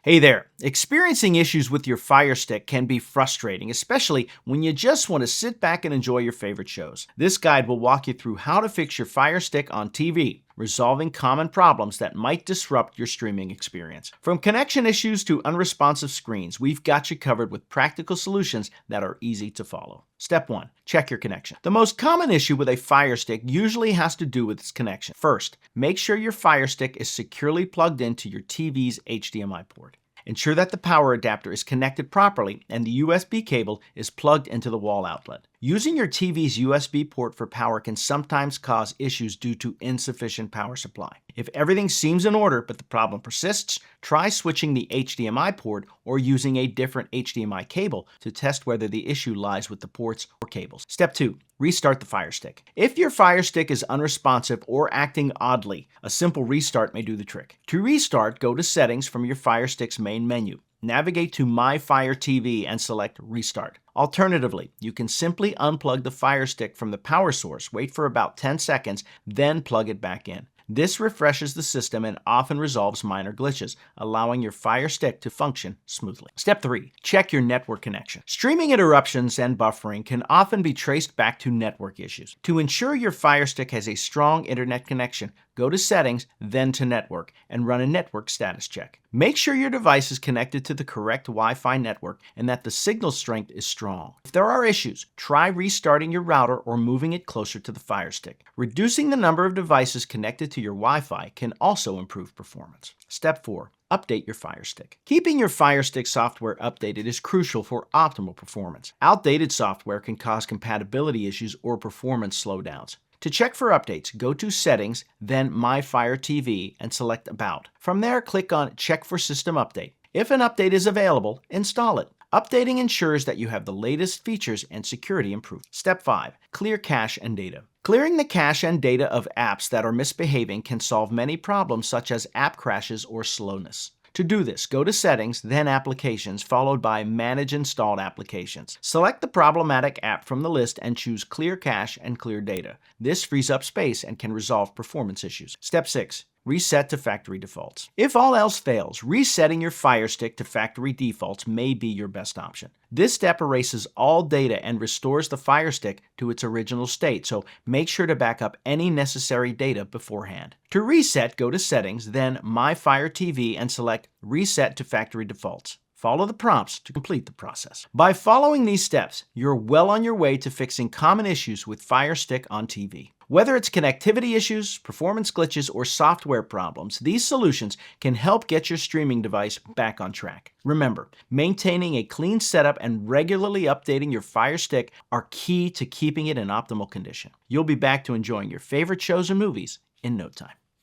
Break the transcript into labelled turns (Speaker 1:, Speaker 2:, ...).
Speaker 1: Hey there! Experiencing issues with your Fire Stick can be frustrating, especially when you just want to sit back and enjoy your favorite shows. This guide will walk you through how to fix your Fire Stick on TV, resolving common problems that might disrupt your streaming experience. From connection issues to unresponsive screens, we've got you covered with practical solutions that are easy to follow. Step 1. Check your connection. The most common issue with a Fire Stick usually has to do with its connection. First, make sure your Fire Stick is securely plugged into your TV's HDMI port. Ensure that the power adapter is connected properly and the USB cable is plugged into the wall outlet. Using your TV's USB port for power can sometimes cause issues due to insufficient power supply. If everything seems in order but the problem persists, try switching the HDMI port or using a different HDMI cable to test whether the issue lies with the ports or cables. Step 2. Restart the Fire Stick. If your Fire Stick is unresponsive or acting oddly, a simple restart may do the trick. To restart, go to Settings from your Fire Stick's main menu. Navigate to My Fire TV and select Restart. Alternatively, you can simply unplug the Fire Stick from the power source, wait for about 10 seconds, then plug it back in. This refreshes the system and often resolves minor glitches, allowing your Fire Stick to function smoothly. Step 3. Check your network connection. Streaming interruptions and buffering can often be traced back to network issues. To ensure your Fire Stick has a strong internet connection, go to Settings, then to Network, and run a network status check. Make sure your device is connected to the correct Wi-Fi network and that the signal strength is strong. If there are issues, try restarting your router or moving it closer to the Fire Stick. Reducing the number of devices connected to your Wi-Fi can also improve performance. Step 4. Update your Fire Stick. Keeping your Fire Stick software updated is crucial for optimal performance. Outdated software can cause compatibility issues or performance slowdowns. To check for updates, go to Settings, then My Fire TV, and select About. From there, click on Check for System Update. If an update is available, install it. Updating ensures that you have the latest features and security improved. Step 5. Clear cache and data. Clearing the cache and data of apps that are misbehaving can solve many problems such as app crashes or slowness. To do this, go to Settings, then Applications, followed by Manage Installed Applications. Select the problematic app from the list and choose Clear Cache and Clear Data. This frees up space and can resolve performance issues. Step 6. Reset to factory defaults. If all else fails, resetting your Fire Stick to factory defaults may be your best option. This step erases all data and restores the Fire Stick to its original state, so make sure to back up any necessary data beforehand. To reset, go to Settings, then My Fire TV and select Reset to Factory Defaults. Follow the prompts to complete the process. By following these steps, you're well on your way to fixing common issues with Fire Stick on TV. Whether it's connectivity issues, performance glitches, or software problems, these solutions can help get your streaming device back on track. Remember, maintaining a clean setup and regularly updating your Fire Stick are key to keeping it in optimal condition. You'll be back to enjoying your favorite shows and movies in no time.